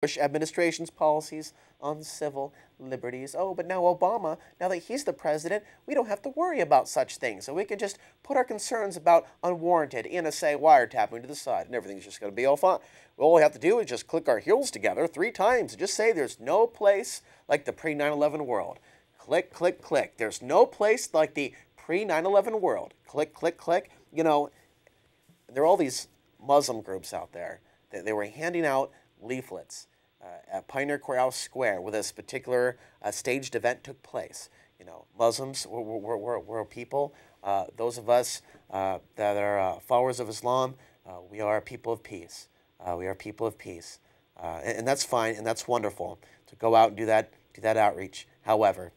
Bush administration's policies on civil liberties. Oh, but now Obama, now that he's the president, we don't have to worry about such things. So we can just put our concerns about unwarranted NSA wiretapping to the side and everything's just going to be all fine. All we have to do is just click our heels together 3 times and just say there's no place like the pre-9/11 world. Click, click, click. There's no place like the pre-9/11 world. Click, click, click. You know, there are all these Muslim groups out there. They were handing out leaflets at Pioneer Courthouse Square where this particular staged event took place. You know, Muslims were people, those of us that are followers of Islam, we are a people of peace. We are people of peace. And that's fine and that's wonderful to go out and do that outreach. However,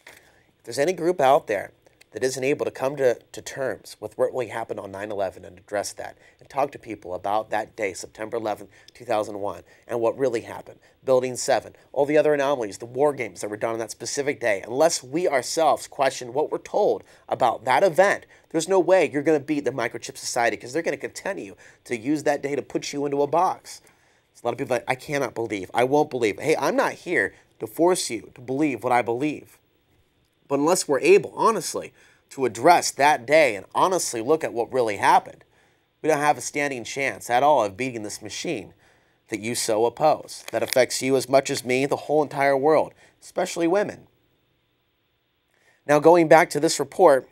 if there's any group out there that isn't able to come to terms with what really happened on 9/11 and address that and talk to people about that day, September 11th, 2001, and what really happened, Building 7, all the other anomalies, the war games that were done on that specific day, unless we ourselves question what we're told about that event, there's no way you're going to beat the microchip society because they're going to continue to use that day to put you into a box. There's a lot of people that I cannot believe, I won't believe. Hey, I'm not here to force you to believe what I believe. But unless we're able, honestly, to address that day and honestly look at what really happened, we don't have a standing chance at all of beating this machine that you so oppose. That affects you as much as me, the whole entire world, especially women. Now, going back to this report,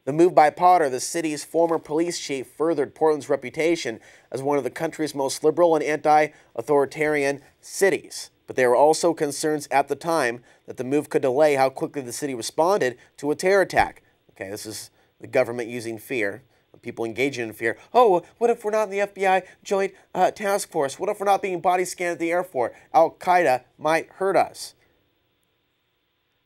the move by Potter, the city's former police chief, furthered Portland's reputation as one of the country's most liberal and anti-authoritarian cities. But there were also concerns at the time that the move could delay how quickly the city responded to a terror attack. Okay, this is the government using fear, people engaging in fear. Oh, what if we're not in the FBI Joint Task Force? What if we're not being body scanned at the airport? Al-Qaeda might hurt us.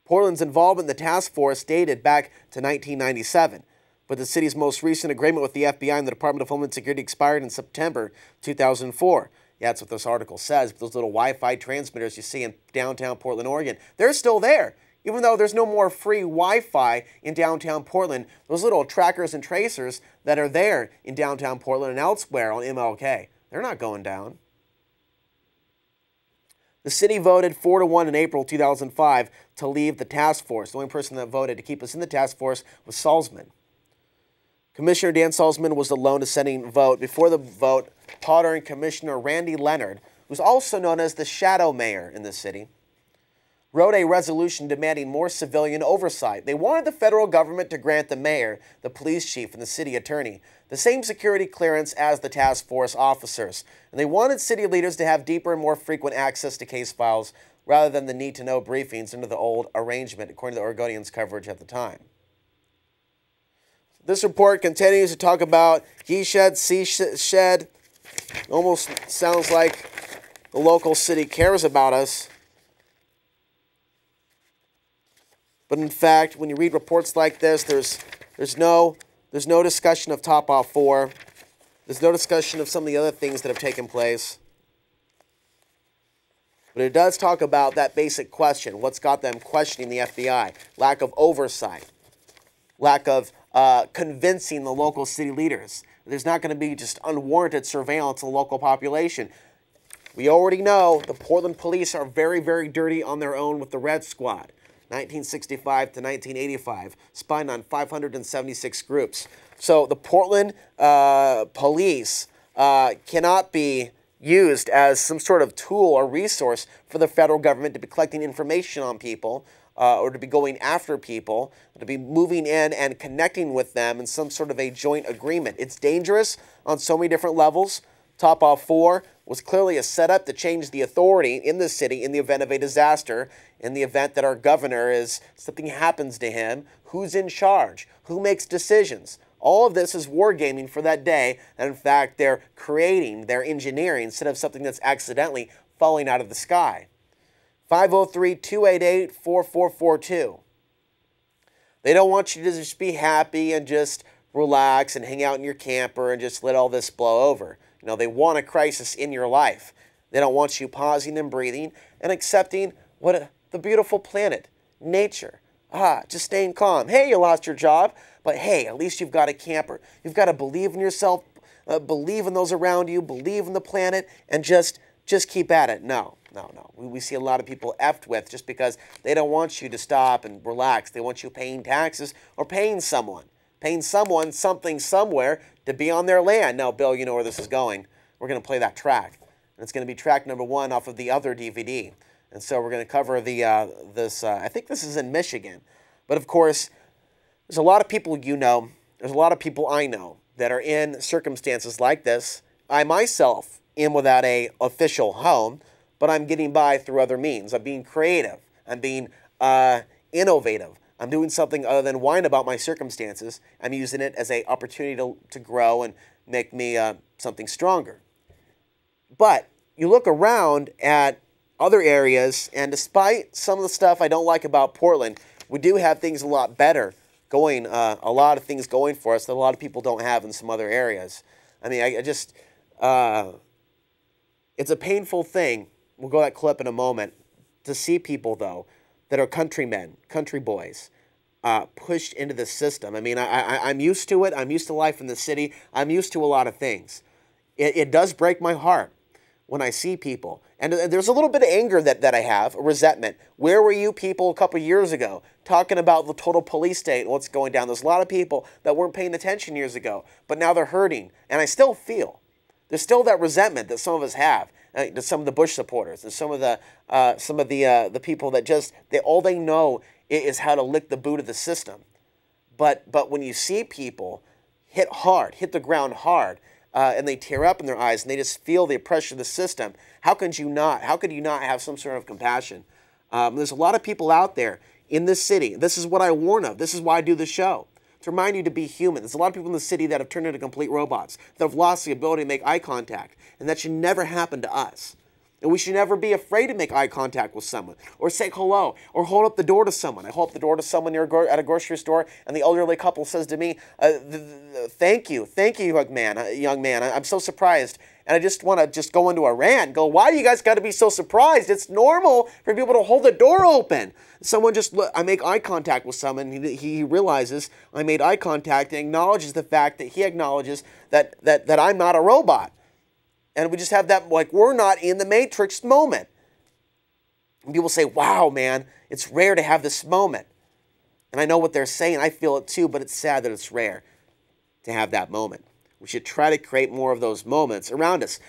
Portland's involvement in the task force dated back to 1997, but the city's most recent agreement with the FBI and the Department of Homeland Security expired in September 2004. Yeah, that's what this article says. Those little Wi-Fi transmitters you see in downtown Portland, Oregon, they're still there. Even though there's no more free Wi-Fi in downtown Portland, those little trackers and tracers that are there in downtown Portland and elsewhere on MLK, they're not going down. The city voted 4-1 in April 2005 to leave the task force. The only person that voted to keep us in the task force was Salzman. Commissioner Dan Salzman was the lone dissenting vote. Before the vote, Potter and Commissioner Randy Leonard, who's also known as the shadow mayor in the city, wrote a resolution demanding more civilian oversight. They wanted the federal government to grant the mayor, the police chief, and the city attorney the same security clearance as the task force officers. And they wanted city leaders to have deeper and more frequent access to case files rather than the need-to-know briefings under the old arrangement, according to the Oregonian's coverage at the time. This report continues to talk about he shed, she shed. Almost sounds like the local city cares about us. But in fact, when you read reports like this, there's no discussion of Top Off 4. There's no discussion of some of the other things that have taken place. But it does talk about that basic question. What's got them questioning the FBI? Lack of oversight. Lack of convincing the local city leaders. There's not going to be just unwarranted surveillance of the local population. We already know the Portland police are very, very dirty on their own with the Red Squad. 1965 to 1985, spying on 576 groups. So the Portland police cannot be used as some sort of tool or resource for the federal government to be collecting information on people or to be going after people, to be moving in and connecting with them in some sort of a joint agreement. It's dangerous on so many different levels. Top Off 4 was clearly a setup to change the authority in the city in the event of a disaster, in the event that our governor something happens to him, who's in charge, who makes decisions. All of this is wargaming for that day, and in fact, they're creating, they're engineering instead of something that's accidentally falling out of the sky. 503-288-4442. They don't want you to just be happy and just relax and hang out in your camper and just let all this blow over. You know, they want a crisis in your life. They don't want you pausing and breathing and accepting the beautiful planet, nature. Just staying calm. Hey, you lost your job, but hey, at least you've got a camper. You've got to believe in yourself, believe in those around you, believe in the planet, and just keep at it. No, no, no. We see a lot of people effed with just because they don't want you to stop and relax. They want you paying taxes or paying someone something somewhere to be on their land. Now, Bill, you know where this is going. We're going to play that track. And it's going to be track number 1 off of the other DVD. And so we're going to cover the I think this is in Michigan. But of course, there's a lot of people you know, there's a lot of people I know that are in circumstances like this. I myself am without a official home, but I'm getting by through other means. I'm being creative. I'm being innovative. I'm doing something other than whine about my circumstances. I'm using it as an opportunity to grow and make me something stronger. But you look around at other areas, and despite some of the stuff I don't like about Portland, we do have things a lot better going, a lot of things going for us that a lot of people don't have in some other areas. I mean, I just, it's a painful thing. We'll go to that clip in a moment. To see people, though, that are countrymen, country boys, pushed into the system. I mean, I'm used to it. I'm used to life in the city. I'm used to a lot of things. It does break my heart when I see people. And there's a little bit of anger that I have, resentment. Where were you people a couple years ago talking about the total police state and what's going down? There's a lot of people that weren't paying attention years ago, but now they're hurting. And I still feel there's still that resentment that some of us have. To some of the Bush supporters, and some of the people that just all they know is how to lick the boot of the system. But when you see people hit the ground hard, and they tear up in their eyes, and they just feel the oppression of the system, how could you not have some sort of compassion? There's a lot of people out there in this city. This is what I warn of. This is why I do the show. To remind you to be human. There's a lot of people in the city that have turned into complete robots, that have lost the ability to make eye contact, and that should never happen to us. And we should never be afraid to make eye contact with someone, or say hello, or hold up the door to someone. I hold up the door to someone at a grocery store, and the elderly couple says to me, thank you, young man. I'm so surprised. And I just want to just go into a rant, why do you guys got to be so surprised? It's normal for people to hold the door open. Someone I make eye contact with someone, he realizes I made eye contact and acknowledges the fact that he acknowledges that I'm not a robot. And we just have that, like, we're not in the Matrix moment. And people say, wow, man, it's rare to have this moment. And I know what they're saying, I feel it too, but it's sad that it's rare to have that moment. We should try to create more of those moments around us.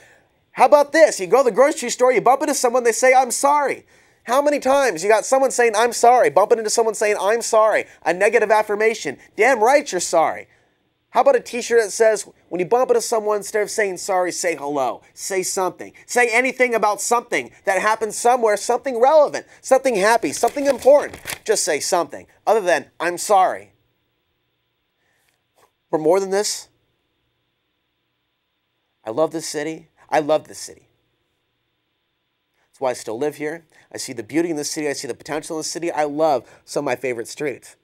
How about this? You go to the grocery store, you bump into someone, they say, I'm sorry. How many times you got someone saying, I'm sorry, bumping into someone saying, I'm sorry, a negative affirmation. Damn right you're sorry. How about a t-shirt that says, when you bump into someone, instead of saying sorry, say hello, say something. Say anything about something that happened somewhere, something relevant, something happy, something important. Just say something other than, I'm sorry. For more than this, I love this city. I love this city. That's why I still live here. I see the beauty in the city. I see the potential in the city. I love some of my favorite streets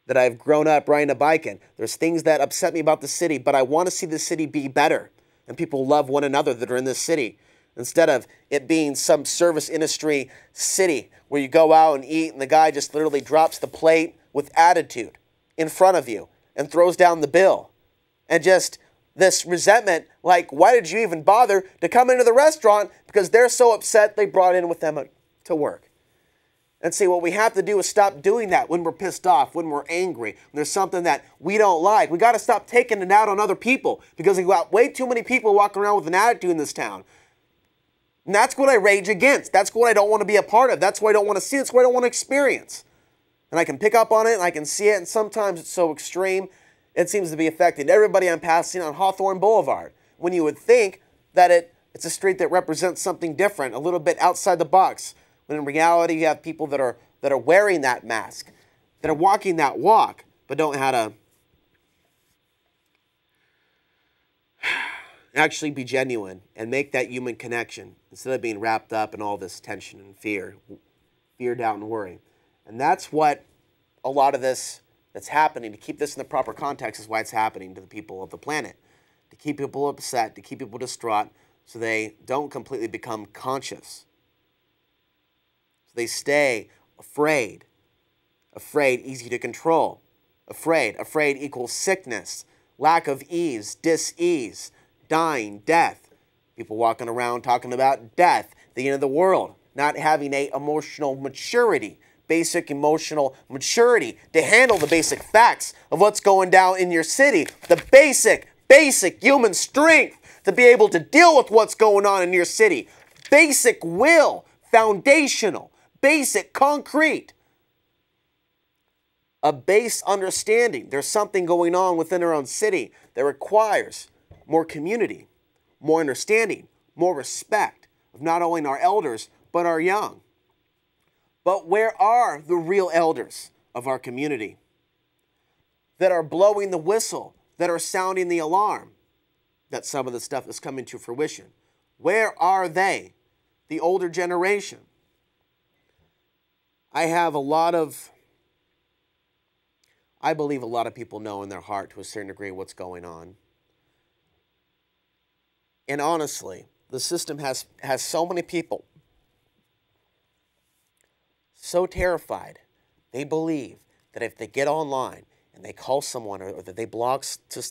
that I've grown up riding a bike in. There's things that upset me about the city, but I want to see the city be better. And people love one another that are in this city. Instead of it being some service industry city where you go out and eat and the guy just literally drops the plate with attitude in front of you and throws down the bill. And just this resentment, like, why did you even bother to come into the restaurant? Because they're so upset they brought in with them to work. And see, what we have to do is stop doing that when we're pissed off, when we're angry, when there's something that we don't like. We got to stop taking it out on other people because we've got way too many people walking around with an attitude in this town. And that's what I rage against. That's what I don't want to be a part of. That's what I don't want to see. That's what I don't want to experience. And I can pick up on it and I can see it, and sometimes it's so extreme, it seems to be affecting everybody I'm passing on Hawthorne Boulevard. When you would think that it's a street that represents something different, a little bit outside the box. When in reality, you have people that are wearing that mask, that are walking that walk, but don't know how to actually be genuine and make that human connection instead of being wrapped up in all this tension and fear, doubt, and worry. And that's what a lot of this that's happening, to keep this in the proper context, is why it's happening to the people of the planet. To keep people upset, to keep people distraught, so they don't completely become conscious. They stay afraid. Afraid, easy to control. Afraid equals sickness. lack of ease, dis-ease, dying, death. People walking around talking about death, the end of the world, not having a emotional maturity, basic emotional maturity to handle the basic facts of what's going down in your city, the basic human strength to be able to deal with what's going on in your city, basic will, foundational, basic, concrete, a base understanding. There's something going on within our own city that requires more community, more understanding, more respect of not only our elders, but our young. But where are the real elders of our community that are blowing the whistle, that are sounding the alarm that some of the stuff is coming to fruition? Where are they, the older generation? I believe a lot of people know in their heart to a certain degree what's going on. And honestly, the system has so many people so terrified, they believe that if they get online and they call someone or that they blog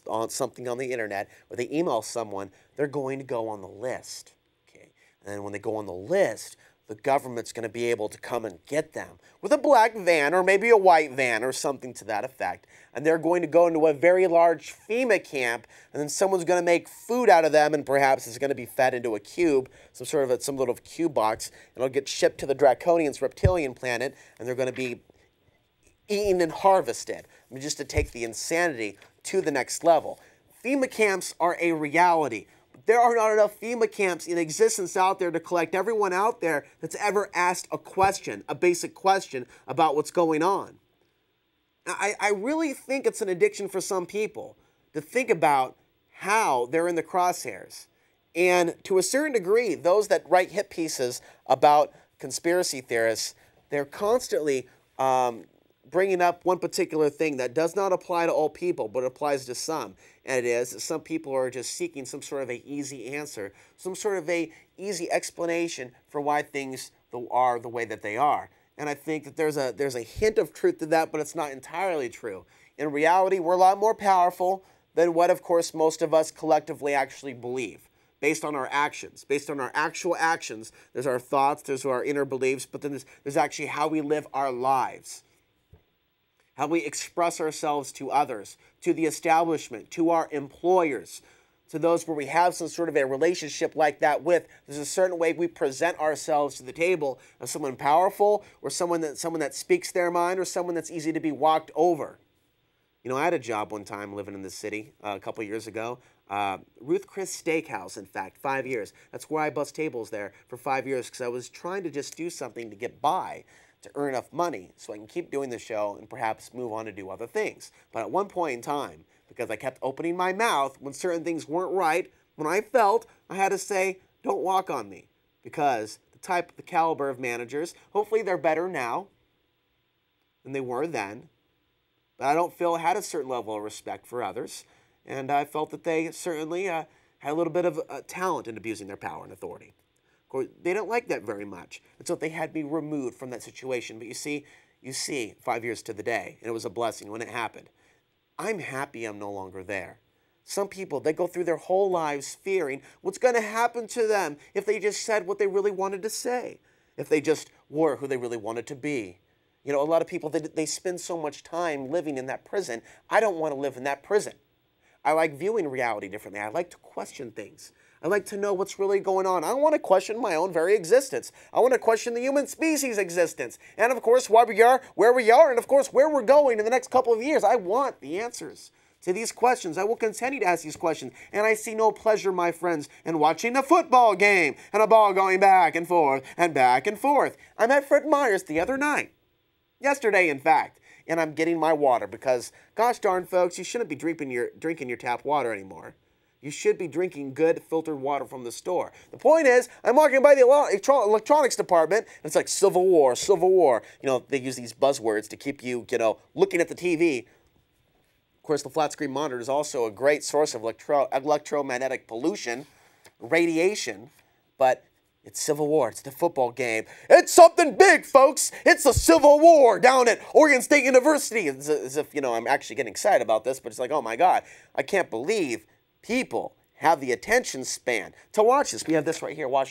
on something on the internet or they email someone, they're going to go on the list. Okay? And then when they go on the list, the government's going to be able to come and get them with a black van or maybe a white van or something to that effect. And they're going to go into a very large FEMA camp, and then someone's going to make food out of them, and perhaps it's going to be fed into a cube, some little cube box, and it'll get shipped to the Draconians' reptilian planet, and they're going to be eaten and harvested. I mean, just to take the insanity to the next level. FEMA camps are a reality. There are not enough FEMA camps in existence out there to collect everyone out there that's ever asked a question, a basic question about what's going on. I really think it's an addiction for some people to think about how they're in the crosshairs. And to a certain degree, those that write hit pieces about conspiracy theorists, they're constantly bringing up one particular thing that does not apply to all people, but applies to some. And it is that some people are just seeking some sort of an easy answer, some sort of a easy explanation for why things are the way that they are. And I think that there's a hint of truth to that, but it's not entirely true. In reality, we're a lot more powerful than what, of course, most of us collectively actually believe. Based on our actions, based on our actual actions, there's our thoughts, there's our inner beliefs, but then there's actually how we live our lives. How we express ourselves to others, to the establishment, to our employers, to those where we have some sort of a relationship like that with. There's a certain way we present ourselves to the table as someone powerful or someone that speaks their mind or someone that's easy to be walked over. You know, I had a job one time living in the city a couple years ago. Ruth Chris Steakhouse, in fact, 5 years. That's where I bussed tables there for 5 years because I was trying to just do something to get by, to earn enough money so I can keep doing the show and perhaps move on to do other things. But at one point in time, because I kept opening my mouth when certain things weren't right, when I felt I had to say, don't walk on me. Because the caliber of managers, hopefully they're better now than they were then. But I don't feel I had a certain level of respect for others. And I felt that they certainly had a little bit of talent in abusing their power and authority. Of course, they don't like that very much. And so they had me removed from that situation. But you see, 5 years to the day, and it was a blessing when it happened. I'm happy I'm no longer there. Some people, they go through their whole lives fearing what's going to happen to them if they just said what they really wanted to say, if they just were who they really wanted to be. You know, a lot of people, they spend so much time living in that prison. I don't want to live in that prison. I like viewing reality differently. I like to question things. I like to know what's really going on. I want to question my own very existence. I want to question the human species' existence. And of course, why we are where we are, and of course, where we're going in the next couple of years. I want the answers to these questions. I will continue to ask these questions. And I see no pleasure, my friends, in watching a football game and a ball going back and forth and back and forth. I met Fred Myers the other night. Yesterday, in fact. And I'm getting my water because, gosh darn folks, you shouldn't be drinking your tap water anymore. You should be drinking good filtered water from the store. The point is, I'm walking by the electronics department, and it's like Civil War, Civil War. You know, they use these buzzwords to keep you, looking at the TV. Of course, the flat screen monitor is also a great source of electromagnetic pollution, radiation, but It's Civil War. It's the football game. It's something big, folks. It's a Civil War down at Oregon State University. As if, I'm actually getting excited about this, but it's like, oh my God, I can't believe people have the attention span to watch this. We have this right here. Watch.